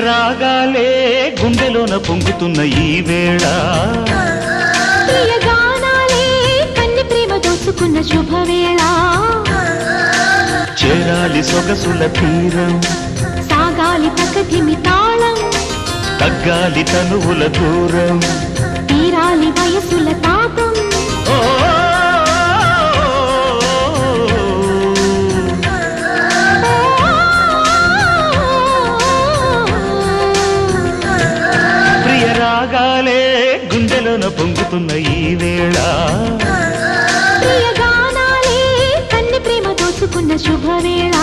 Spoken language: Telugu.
రాగాలే గుండెలోన పొంగుతున్న ఈ వేళ ప్రియ గానాలే కన్ని ప్రేమ దోచుకున్న శుభవేళ చేరాలి సొగసుల తీరం సాగాలి తకతిమి తాళం తగ్గాలి తనువుల దూరం తీరాలి వయసుల తాపం రాగాలే గుండెలోన పొంగుతున్న ఈ వేళ ప్రియ గానాలే కన్ని ప్రేమ దోచుకున్న శుభవేళ